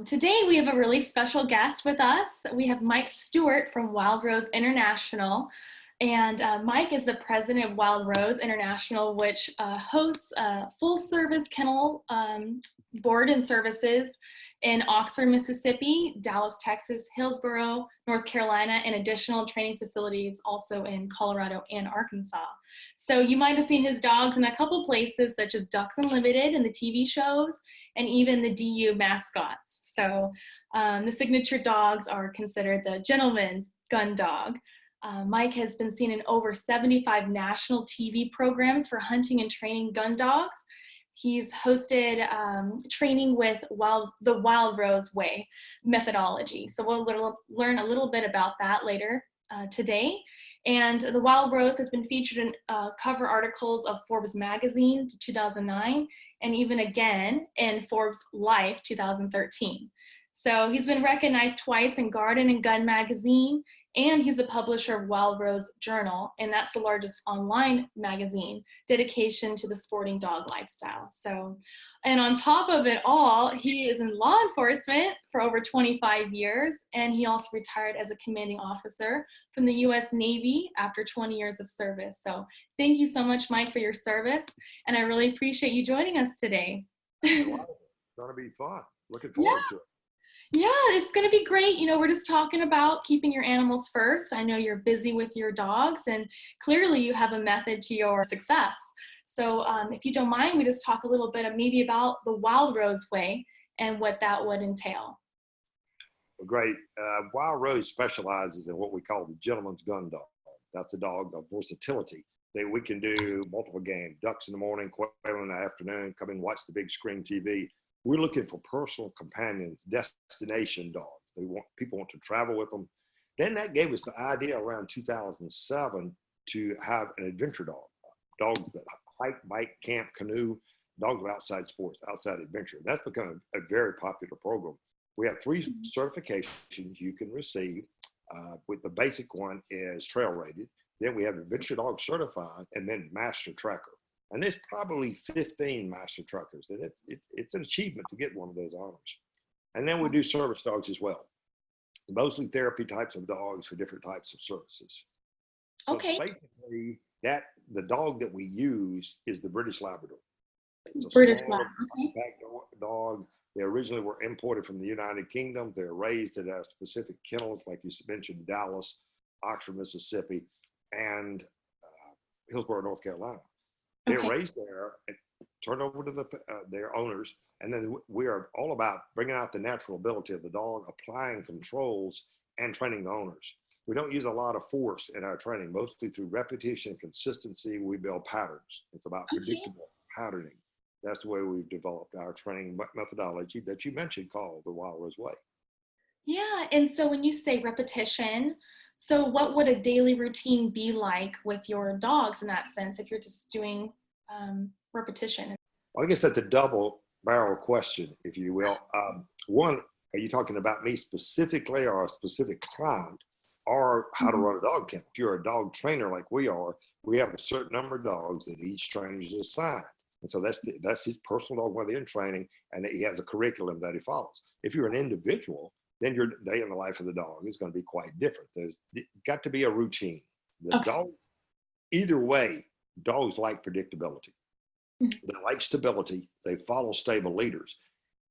Today we have a really special guest with us. We have Mike Stewart from Wild Rose International. And Mike is the president of Wild Rose International, which hosts a full-service kennel board and services in Oxford, Mississippi, Dallas, Texas, Hillsborough, North Carolina, and additional training facilities also in Colorado and Arkansas. So you might have seen his dogs in a couple places, such as Ducks Unlimited and the TV shows, and even the DU mascots. So the signature dogs are considered the gentleman's gun dog. Mike has been seen in over 75 national TV programs for hunting and training gun dogs. He's hosted training with the Wild Rose Way methodology. So we'll learn a little bit about that later today. And the Wild Rose has been featured in cover articles of Forbes magazine 2009, and even again in Forbes Life 2013. So he's been recognized twice in Garden and Gun magazine, and he's the publisher of Wild Rose Journal, and that's the largest online magazine dedication to the sporting dog lifestyle. So, and on top of it all, he is in law enforcement for over 25 years, and he also retired as a commanding officer from the U.S. Navy after 20 years of service. So thank you so much, Mike, for your service, and I really appreciate you joining us today. It's going to be fun. Looking forward to it. Yeah, it's going to be great. You know, we're just talking about keeping your animals first. I know you're busy with your dogs, and clearly you have a method to your success. So if you don't mind, we just talk a little bit of maybe about the Wild Rose Way and what that would entail. Well, great. Wild Rose specializes in what we call the gentleman's gun dog. That's a dog of versatility. We can do multiple games, ducks in the morning, quail in the afternoon, come and watch the big screen TV. We're looking for personal companions, destination dogs. People want to travel with them. Then that gave us the idea around 2007 to have an adventure dog. Dogs that hike, bike, camp, canoe, dogs of outside sports, outside adventure. That's become a very popular program. We have 3 certifications you can receive. With the basic one is trail rated. Then we have adventure dog certified, and then master tracker. And there's probably 15 master truckers. And it's an achievement to get one of those honors. And then we do service dogs as well. Mostly therapy types of dogs for different types of services. So basically, the dog that we use is the British Labrador. It's a British small Labrador. dog. They originally were imported from the United Kingdom. They're raised at specific kennels, like you mentioned, Dallas, Oxford, Mississippi, and Hillsborough, North Carolina. They're raised there and turned over to their owners. And then we are all about bringing out the natural ability of the dog, applying controls, and training the owners. We don't use a lot of force in our training, mostly through repetition and consistency. We build patterns. It's about predictable patterning. That's the way we've developed our training methodology that you mentioned, called the Wild Rose Way. Yeah, and so when you say repetition, so what would a daily routine be like with your dogs in that sense, if you're just doing repetition? Well, I guess that's a double barrel question, if you will. One, are you talking about me specifically or a specific client, or how to run a dog kennel? If you're a dog trainer like we are, we have a certain number of dogs that each trainer is assigned. And so that's his personal dog when they're in training, and he has a curriculum that he follows. If you're an individual, then your day in the life of the dog is going to be quite different. There's got to be a routine. The dogs, either way, dogs like predictability. They like stability. They follow stable leaders.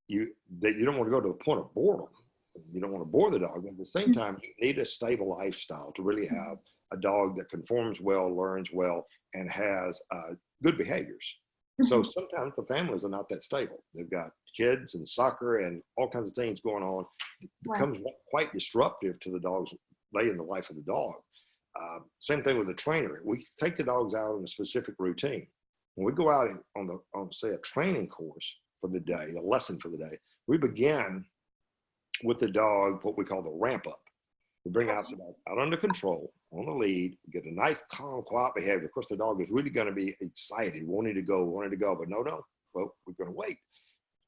You don't want to go to the point of boredom. You don't want to bore the dog, but at the same time, you need a stable lifestyle to really have a dog that conforms well, learns well, and has good behaviors. So sometimes the families are not that stable. They've got kids and soccer and all kinds of things going on. It becomes quite disruptive to the dog's day in the life of the dog. Same thing with the trainer. We take the dogs out on a specific routine. When we go out on say a training course for the day, a lesson for the day, we begin with the dog what we call the ramp up. We bring out the dog out under control, on the lead, get a nice, calm, quiet behavior. Of course, the dog is really going to be excited, wanting to go, but no, well, we're going to wait.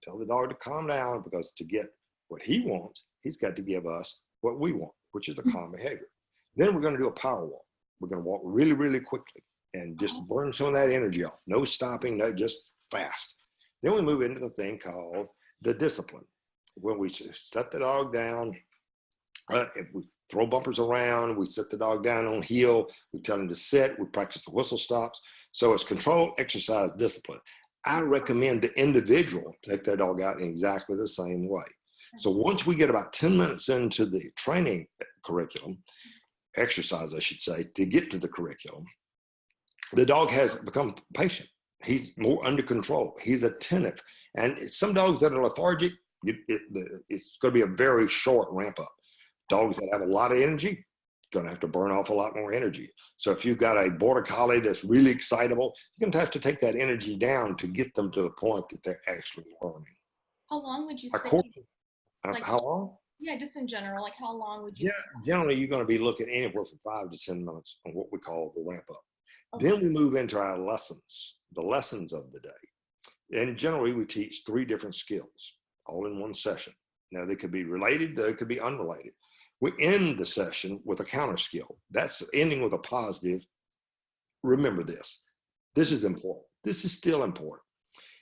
Tell the dog to calm down, because to get what he wants, he's got to give us what we want, which is the calm behavior. Then we're going to do a power walk. We're going to walk really, really quickly and just burn some of that energy off. No stopping, no, just fast. Then we move into the thing called the discipline. when we set the dog down, if we throw bumpers around, we set the dog down on heel, we tell him to sit, we practice the whistle stops. So it's control, exercise, discipline. I recommend the individual take their dog out in exactly the same way. So once we get about 10 minutes into the training curriculum, exercise, I should say, to get to the curriculum, the dog has become patient. He's more under control. He's attentive. And some dogs that are lethargic, it's going to be a very short ramp up. Dogs that have a lot of energy, going to have to burn off a lot more energy. So if you've got a border collie that's really excitable, you're going to have to take that energy down to get them to the point that they're actually learning. How long would you Of say? course, Like, how long? yeah, just in general, like how long would you Yeah, say? generally you're going to be looking anywhere from 5 to 10 minutes on what we call the ramp up. Okay. Then we move into our lessons, the lessons of the day. And generally we teach 3 different skills all in one session. Now they could be related, they could be unrelated. We end the session with a counter skill. That's ending with a positive. Remember this. This is important. This is still important.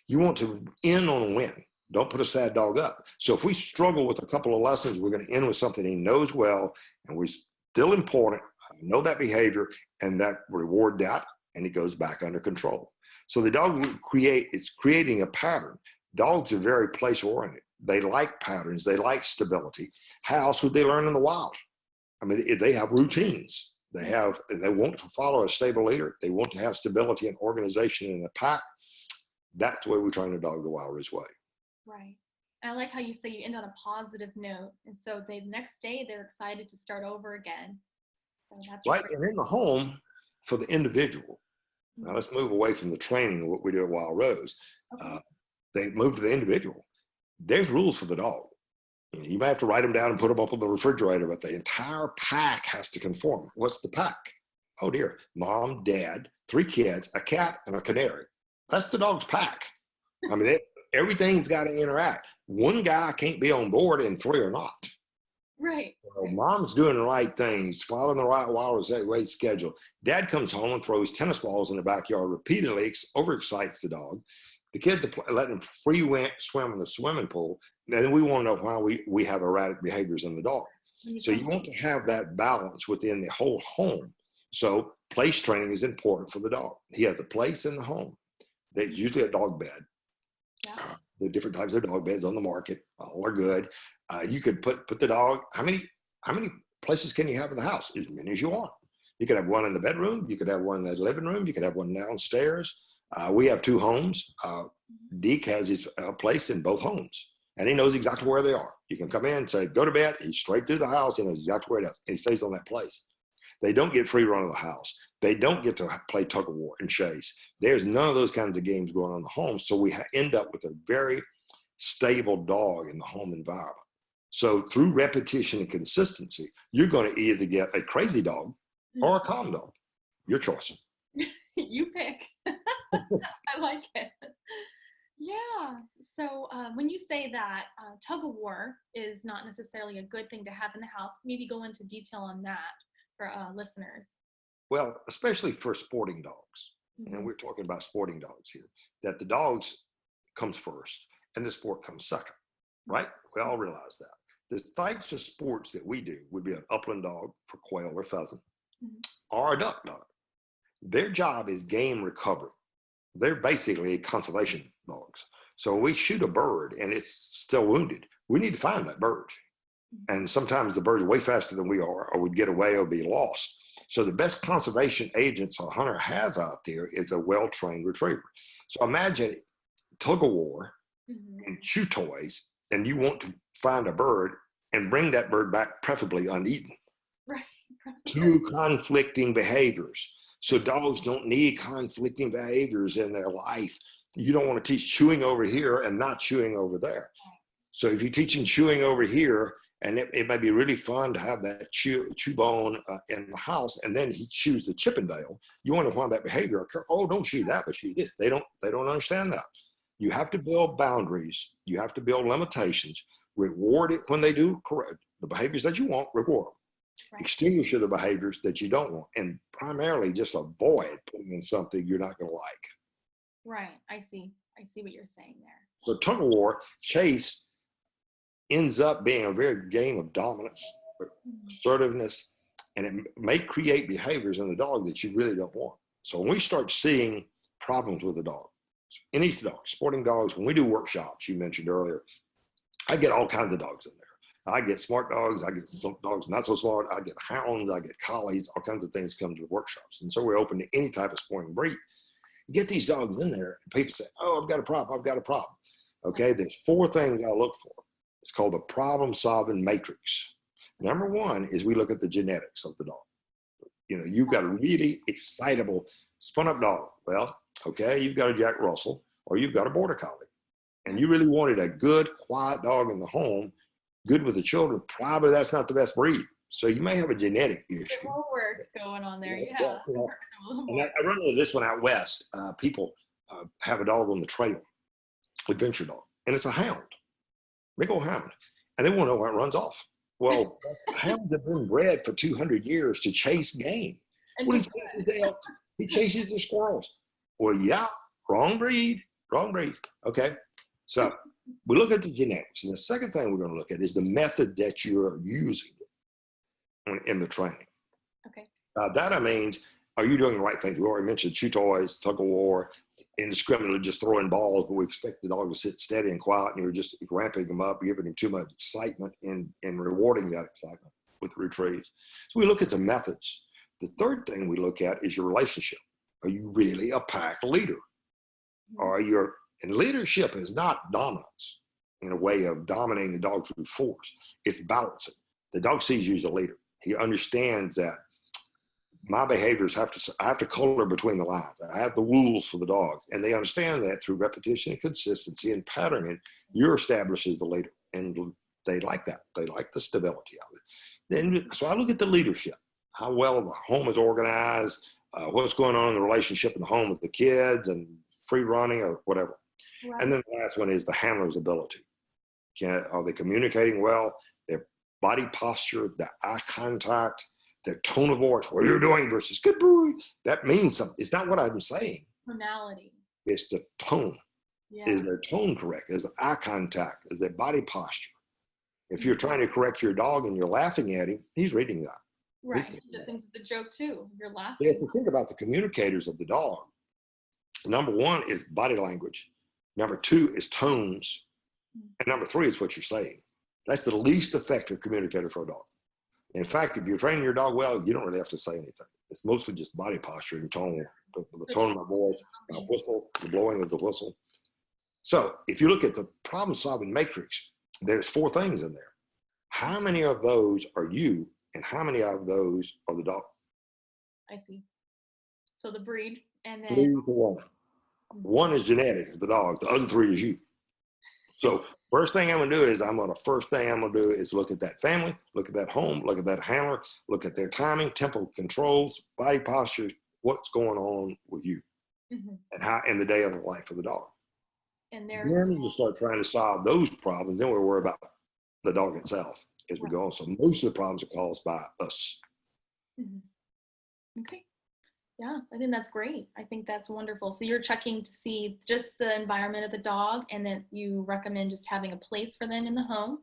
You want to end on a win. Don't put a sad dog up. So if we struggle with a couple of lessons, we're going to end with something he knows well, and we're still important. I know that behavior, and that reward that, and he goes back under control. So the dog it's creating a pattern. Dogs are very place oriented. They like patterns. They like stability. How else would they learn in the wild? I mean, they have routines. They want to follow a stable leader. They want to have stability and organization in a pack. That's the way we train a dog the Wild Rose way. Right. And I like how you say you end on a positive note. And so the next day they're excited to start over again. So that's Right. great. And in the home for the individual. Now let's move away from the training of what we do at Wild Rose. Okay. They move to the individual. There's rules for the dog. You may have to write them down and put them up on the refrigerator, but the entire pack has to conform. What's the pack? Oh dear, mom, dad, 3 kids, a cat, and a canary. That's the dog's pack. I mean, everything's got to interact. One guy can't be on board and 3 are not. Right. So mom's doing the right things, following the right Wild Rose schedule. Dad comes home and throws tennis balls in the backyard repeatedly, overexcites the dog. The kids are letting them free swim in the swimming pool. And then we want to know why we have erratic behaviors in the dog. So you want to have that balance within the whole home. So place training is important for the dog. He has a place in the home. There's usually a dog bed. Yeah. The different types of dog beds on the market, all are good. You could put the dog, how many places can you have in the house? As many as you want. You could have one in the bedroom. You could have one in the living room. You could have one downstairs. We have 2 homes. Deke has his place in both homes, and he knows exactly where they are. You can come in and say, go to bed. He's straight through the house. He knows exactly where it is, and he stays on that place. They don't get free run of the house. They don't get to play tug of war and chase. There's none of those kinds of games going on in the home. So we end up with a very stable dog in the home environment. So through repetition and consistency, you're going to either get a crazy dog or a calm dog. Your choice. You pick. I like it. Yeah. So when you say that tug of war is not necessarily a good thing to have in the house, maybe go into detail on that for listeners. Well, especially for sporting dogs. Mm-hmm. And we're talking about sporting dogs here, that the dogs comes first and the sport comes second, right? We all realize that. The types of sports that we do would be an upland dog for quail or pheasant, or a duck dog. Their job is game recovery. They're basically conservation dogs. So we shoot a bird and it's still wounded. We need to find that bird. And sometimes the bird's way faster than we are, or would get away or be lost. So the best conservation agents a hunter has out there is a well-trained retriever. So imagine tug of war and chew toys, and you want to find a bird and bring that bird back, preferably uneaten. Right. 2 conflicting behaviors. So dogs don't need conflicting behaviors in their life. You don't want to teach chewing over here and not chewing over there. So if you're teaching chewing over here, and it might be really fun to have that chew bone in the house, and then he chews the Chippendale, you wonder why that behavior occur. Oh, don't chew that, but chew this. They don't understand that. You have to build boundaries. You have to build limitations. Reward it when they do correct the behaviors that you want. Reward them. Right. Extinguish the behaviors that you don't want, and primarily just avoid putting in something you're not going to like. Right. I see what you're saying there. So tug of war, chase, ends up being a very game of dominance, assertiveness, and it may create behaviors in the dog that you really don't want. So when we start seeing problems with the dog, any dog, sporting dogs, when we do workshops, you mentioned earlier, I get all kinds of dogs in there. I get smart dogs, I get some dogs not so smart, I get hounds, I get collies, all kinds of things come to the workshops. And so we're open to any type of sporting breed. You get these dogs in there, and people say, oh, I've got a problem, I've got a problem. Okay, there's 4 things I look for. It's called the problem-solving matrix. Number 1 is we look at the genetics of the dog. You know, you've got a really excitable, spun-up dog. Well, okay, you've got a Jack Russell, or you've got a Border Collie, and you really wanted a good, quiet dog in the home, good with the children. Probably that's not the best breed. So you may have a genetic issue. There's more work going on there, yeah. You know, and I run into this one out west. People have a dog on the trail, adventure dog, and it's a hound, big old hound, and they want to know why it runs off. Well, hounds have been bred for 200 years to chase game. Well, he chases the elk, he chases the squirrels. Well, yeah, wrong breed, wrong breed. Okay, so we look at the genetics, and the second thing we're going to look at is the method that you're using in the training. Okay. That means, are you doing the right things? We already mentioned chew toys, tug of war, indiscriminately just throwing balls, but we expect the dog to sit steady and quiet, and you're just ramping him up, giving him too much excitement and rewarding that excitement with the retrieves. So we look at the methods. The third thing we look at is your relationship. Are you really a pack leader? And leadership is not dominance in a way of dominating the dog through force. It's balancing. The dog sees you as a leader. He understands that my behaviors I have to color between the lines. I have the rules for the dogs, and they understand that through repetition and consistency and patterning, you're established as the leader, and they like that. They like the stability of it. Then, so I look at the leadership, how well the home is organized, what's going on in the relationship in the home with the kids, and free running or whatever. Right. And then the last one is the handler's ability. Are they communicating well? Their body posture, the eye contact, their tone of voice, what are you doing versus good boy. That means something. It's not what I'm saying. Tonality. It's the tone. Yeah. Is their tone correct? Is the eye contact? Is their body posture? If you're trying to correct your dog and you're laughing at him, he's reading that. Right. He just thinks it's a joke too. You're laughing. Yeah, so think about the communicators of the dog. Number 1 is body language. Number 2 is tones. And number 3 is what you're saying. That's the least effective communicator for a dog. In fact, if you're training your dog well, you don't really have to say anything. It's mostly just body posture and tone, the tone of my voice, my whistle, the blowing of the whistle. So if you look at the problem-solving matrix, there's 4 things in there. How many of those are you, and how many of those are the dog? I see. So the breed, and then 3 to 1. 1 is genetic, it's the dog. The other 3 is you. So first thing I'm going to do is look at that family, look at that home, look at that handler, look at their timing, tempo controls, body posture, what's going on with you, and how in the day of the life of the dog. And then we start trying to solve those problems. Then we worry about the dog itself as we go on. So most of the problems are caused by us. Okay. Yeah, I think that's great. I think that's wonderful. So you're checking to see just the environment of the dog, and then you recommend just having a place for them in the home,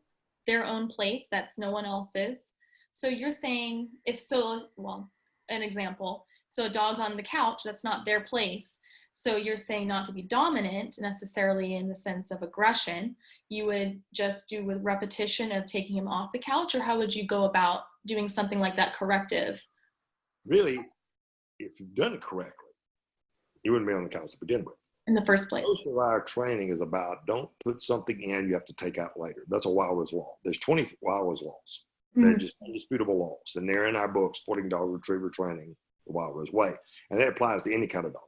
their own place that's no one else's. So you're saying an example. So a dog's on the couch, that's not their place. So you're saying not to be dominant necessarily in the sense of aggression. You would just do with repetition of taking him off the couch, or how would you go about doing something like that corrective? Really, if you've done it correctly, you wouldn't be on the couch to begin with. In the first place. Most of our training is about don't put something in you have to take out later. That's a Wild Rose law. There's 20 Wild Rose laws. They're just indisputable laws. And they're in our book, Sporting Dog Retriever Training, the Wild Rose Way. And that applies to any kind of dog.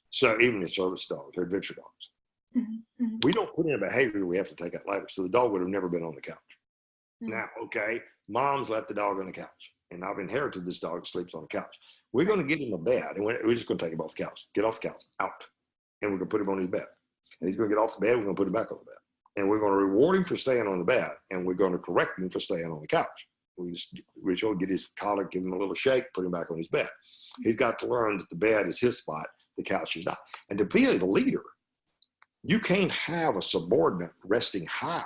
So even the service dogs or adventure dogs. We don't put in a behavior we have to take out later. So the dog would have never been on the couch. Now, okay, mom's let the dog on the couch. And I've inherited this dog that sleeps on the couch. We're going to get him a bed, and we're just going to take him off the couch. Get off the couch, out. And we're going to put him on his bed. And he's going to get off the bed, we're going to put him back on the bed. And we're going to reward him for staying on the bed, and we're going to correct him for staying on the couch. We should get his collar, give him a little shake, put him back on his bed. He's got to learn that the bed is his spot, the couch is not. And to be a leader, you can't have a subordinate resting higher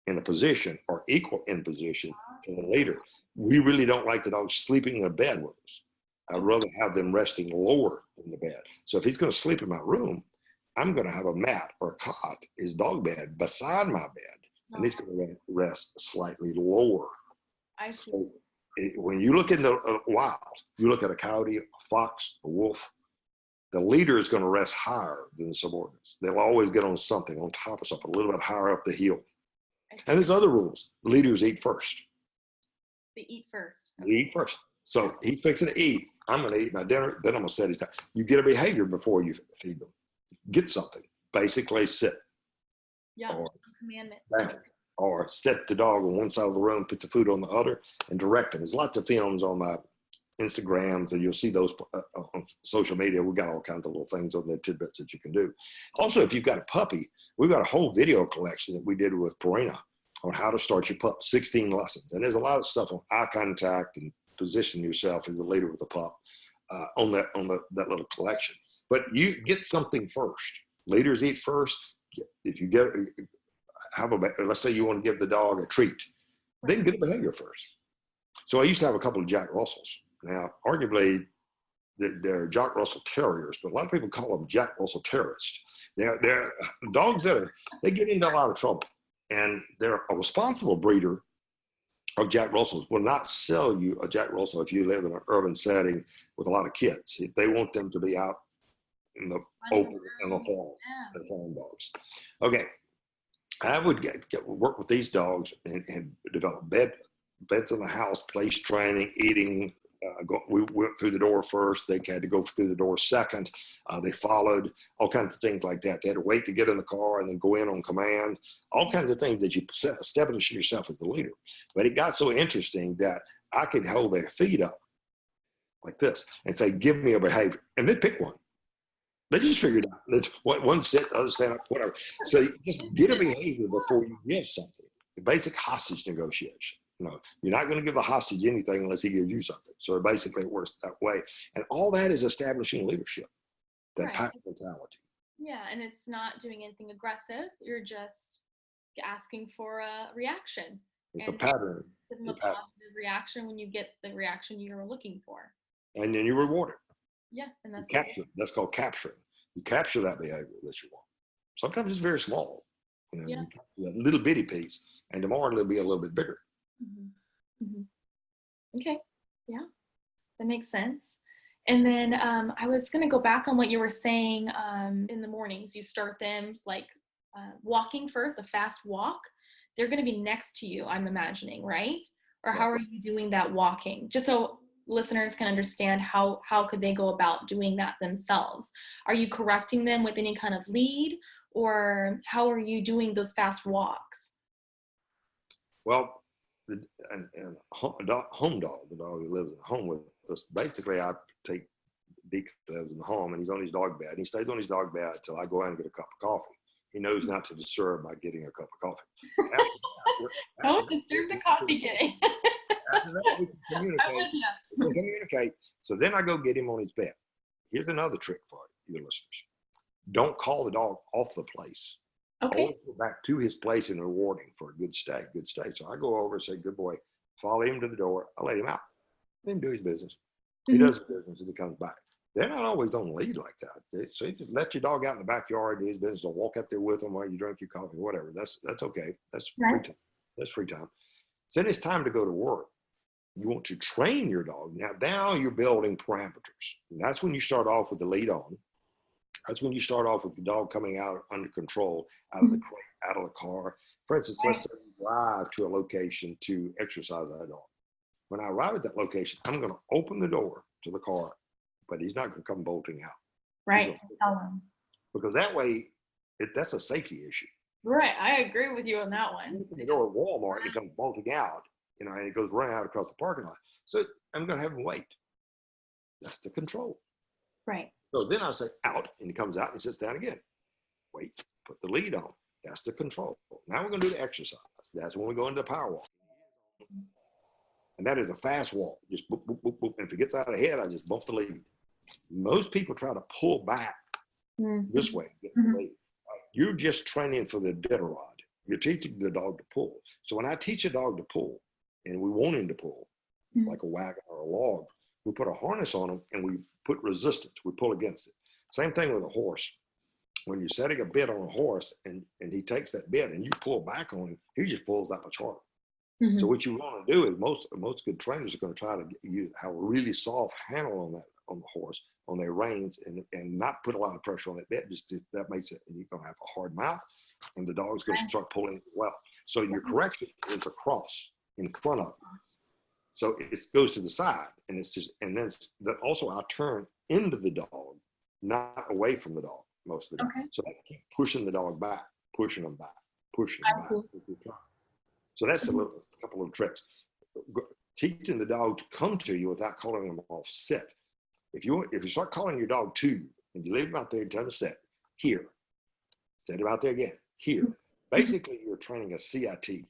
in a position or equal in position to the leader. We really don't like the dog sleeping in a bed with us. I'd rather have them resting lower than the bed. So if he's going to sleep in my room, I'm going to have a mat or a cot, his dog bed, beside my bed, and he's going to rest slightly lower. I see. So when you look in the wild, you look at a coyote, a fox, a wolf, the leader is going to rest higher than the subordinates. They'll always get on something, on top of something, a little bit higher up the hill. And there's other rules. Leaders eat first. They eat first. Okay. They eat first. So he's fixing to eat. I'm going to eat my dinner. Then I'm going to set his time. You get a behavior before you feed them. Get something. Basically sit. Yeah. Or commandment. Down. Or set the dog on one side of the room, put the food on the other, and direct them. There's lots of films on my Instagrams, and you'll see those on social media. We've got all kinds of little things on there, tidbits that you can do. Also, if you've got a puppy, we've got a whole video collection that we did with Purina on how to start your pup, 16 lessons. And there's a lot of stuff on eye contact and position yourself as a leader with the pup on that little collection. But you get something first. Leaders eat first. If you let's say you want to give the dog a treat, then get a behavior first. So I used to have a couple of Jack Russells. Now, arguably, they're Jack Russell Terriers, but a lot of people call them Jack Russell Terrorists. They're dogs they get into a lot of trouble. And they're a responsible breeder of Jack Russells will not sell you a Jack Russell if you live in an urban setting with a lot of kids. They want them to be out in the open in the fall. They're farm dogs. Okay. I would work with these dogs and develop beds in the house, place training, eating. We went through the door first. They had to go through the door second. They followed, all kinds of things like that. They had to wait to get in the car and then go in on command. All kinds of things that you establish yourself as the leader. But it got so interesting that I could hold their feet up like this and say, give me a behavior. And they'd pick one. They just figured out one sit, the other stand up, whatever. So you just get a behavior before you give something. The basic hostage negotiation. You're not going to give the hostage anything unless he gives you something. So basically it works that way. And all that is establishing leadership, that pack mentality. Yeah, and it's not doing anything aggressive. You're just asking for a reaction. It's a pattern. Give them a positive reaction when you get the reaction you're looking for. And then you reward it. Yeah, and that's capture. That's called capturing. You capture that behavior that you want. Sometimes it's very small. You capture that little bitty piece, and tomorrow it'll be a little bit bigger. Mm-hmm. Mm-hmm. Okay, yeah, that makes sense. And then I was going to go back on what you were saying. In the mornings, you start them like walking first, a fast walk. They're going to be next to you, I'm imagining, right? Or how are you doing that walking? Just so listeners can understand how could they go about doing that themselves. Are you correcting them with any kind of lead, or how are you doing those fast walks? Well, home dog, the dog that lives in the home with us, basically I take Deke lives in the home and he's on his dog bed and he stays on his dog bed until I go out and get a cup of coffee. He knows not to disturb by getting a cup of coffee. Don't disturb the coffee getting. After that, we can communicate. So then I go get him on his bed. Here's another trick for your listeners. Don't call the dog off the place. Okay. Always go back to his place and reward him for a good stay. So I go over and say, good boy, follow him to the door. I let him out. Let him do his business. Mm-hmm. He does his business and he comes back. They're not always on lead like that. So you just let your dog out in the backyard, do his business, or walk up there with him while you drink your coffee, whatever. That's okay. That's free time. That's free time. So then it's time to go to work. You want to train your dog. Now you're building parameters. And that's when you start off with the lead on. That's when you start off with the dog coming out under control, out of the crate, out of the car. For instance, let's say you drive to a location to exercise that dog. When I arrive at that location, I'm going to open the door to the car, but he's not going to come bolting out. Right. Because that way, that's a safety issue. Right. I agree with you on that one. You open the door at Walmart and he comes bolting out, and it goes running out across the parking lot. So I'm going to have him wait. That's the control. Right. So then I say out, and he comes out and he sits down again. Wait, put the lead on. That's the control. Now we're going to do the exercise. That's when we go into the power walk. And that is a fast walk. Just boop, boop, boop, boop. And if it gets out ahead, I just bump the lead. Most people try to pull back this way, get the lead. You're just training for the dead rod. you're teaching the dog to pull. So when I teach a dog to pull, and we want him to pull, like a wagon or a log, we put a harness on him and we put resistance. We pull against it. Same thing with a horse. When you're setting a bit on a horse and he takes that bit and you pull back on him, he just pulls that much harder. So what you want to do is most good trainers are going to try to have a really soft handle on the horse, on their reins, and not put a lot of pressure on that bit. Just that makes it, and you're going to have a hard mouth, and the dog's going to start pulling well. So your correction is across in front of him. So it goes to the side, and it's just, and then also I turn into the dog, not away from the dog most of the time. So I keep pushing the dog back, pushing them back, pushing them back. So that's a couple of tricks. Teaching the dog to come to you without calling them off sit. If you start calling your dog to you and you leave him out there and tell him to sit, here, set him out there again, here. Basically, you're training a CIT.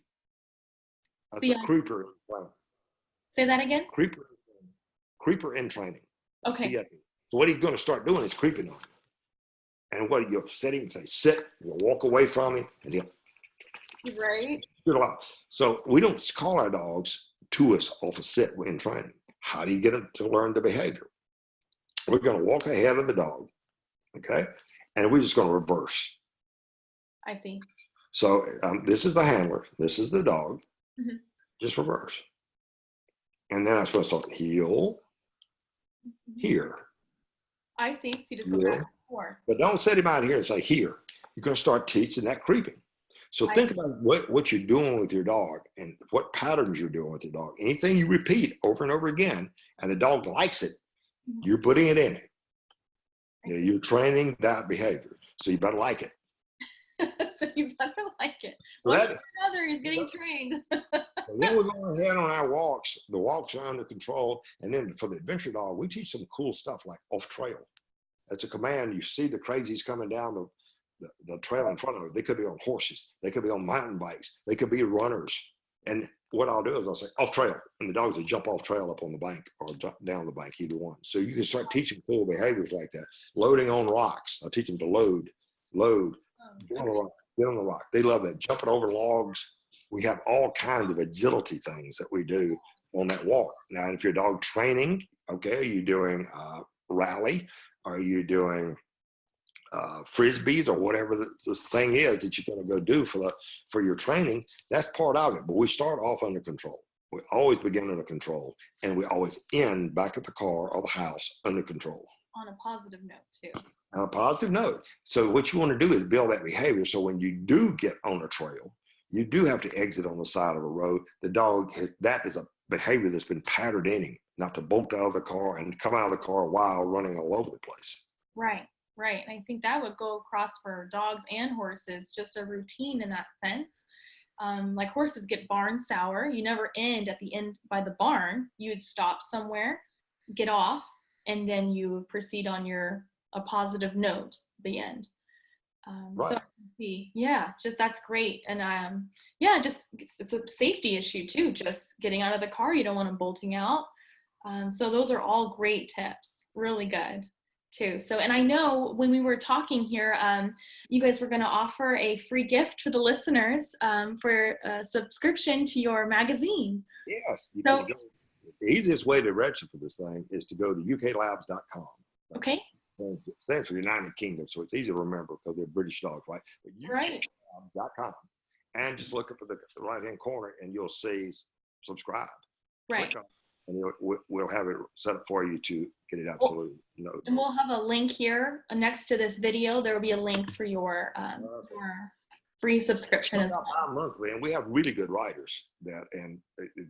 That's a creeper in training. Say that again? Creeper in training. Okay. CIT. So what he's going to start doing is creeping on him. And what you'll set him and say, sit, you'll walk away from him, and he'll. Right. So we don't call our dogs to us off a sit in training. How do you get them to learn the behavior? We're going to walk ahead of the dog, okay? And we're just going to reverse. I see. So this is the handler. This is the dog. Just reverse. And then I'm supposed to start heel, here. I see. So you just go back and forth. But don't set him out here and say here. You're going to start teaching that creeping. So think about what you're doing with your dog and what patterns you're doing with your dog. Anything you repeat over and over again, and the dog likes it, you're putting it in. You're training that behavior. So you better like it. So you better like it. So one way or another, he's getting trained. Then we're going ahead on our walks. The walks are under control. And then for the adventure dog, we teach some cool stuff like off trail. That's a command. You see the crazies coming down the trail in front of them. They could be on horses. They could be on mountain bikes. They could be runners. And what I'll do is I'll say off trail, and the dogs will jump off trail up on the bank or jump down the bank, either one. So you can start teaching cool behaviors like that. Loading on rocks. I'll teach them to load, get on the rock. They love that. Jumping over logs. We have all kinds of agility things that we do on that walk. Now, if you're dog training, okay, are you doing rally? Are you doing frisbees or whatever the thing is that you're going to go do for your training? That's part of it. But we start off under control. We always begin under control, and we always end back at the car or the house under control. On a positive note too. On a positive note. So what you want to do is build that behavior. So when you do get on a trail, you do have to exit on the side of a road. The dog that is a behavior that's been patterned in him, not to bolt out of the car and come out of the car while running all over the place. Right. And I think that would go across for dogs and horses, just a routine in that sense. Like horses get barn sour. You never end at the end by the barn. You would stop somewhere, get off, and then you proceed on a positive note at the end. Right. So just that's great. And just it's a safety issue too, just getting out of the car. You don't want them bolting out. So those are all great tips, really good too. So, and I know when we were talking here, you guys were going to offer a free gift for the listeners for a subscription to your magazine. Yes. The easiest way to register for this thing is to go to uklabs.com. Okay. It stands for United Kingdom, so it's easy to remember because they're British dogs, right? But uklabs.com, and just look up at the right-hand corner, and you'll see subscribe. Right. Click on it, and we'll have it set up for you to get it absolutely. And we'll have a link here next to this video. There will be a link for your free subscription as well. Monthly, and we have really good writers and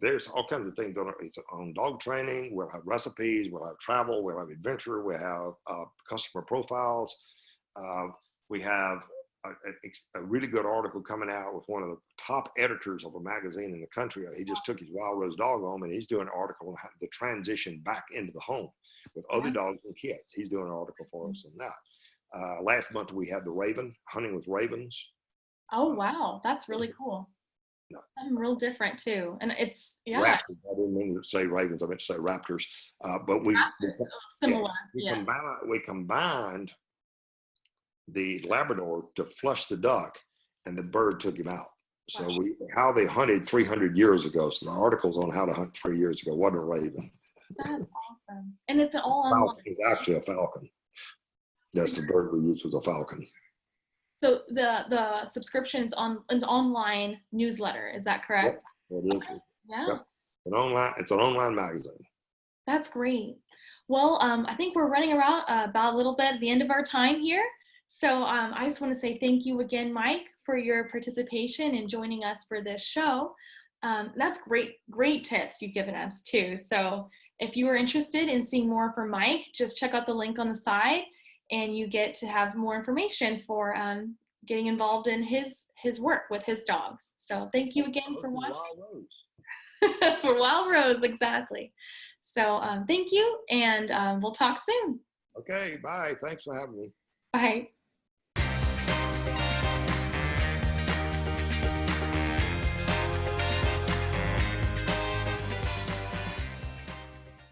there's all kinds of things on it. It's on dog training. We'll have recipes, we'll have travel, we'll have adventure, we'll have customer profiles. We have a really good article coming out with one of the top editors of a magazine in the country. He just took his Wild Rose dog home, and he's doing an article on the transition back into the home with other dogs and kids. He's doing an article for us on that. Last month we had the Raven, hunting with ravens. Oh, wow. That's really cool. No. I'm real different too. And it's, Raptors. I didn't mean to say ravens. I meant to say raptors. But similar. We combined the Labrador to flush the duck, and the bird took him out. So how they hunted 300 years ago. So the articles on how to hunt 3 years ago wasn't a raven. That's awesome. And it's all online. Falcon is actually a falcon. That's the bird we used was a falcon. So the subscriptions on an online newsletter, is that correct? Yep, it is. Okay. Yeah. Yep. It's an online magazine. That's great. Well, I think we're running around about a little bit at the end of our time here. So I just want to say thank you again, Mike, for your participation and joining us for this show. That's great tips you've given us too. So if you are interested in seeing more from Mike, just check out the link on the side and you get to have more information for getting involved in his work with his dogs. So thank you again for watching. Wild Rose. For Wild Rose, exactly. So thank you, and we'll talk soon. Okay, bye. Thanks for having me. Bye.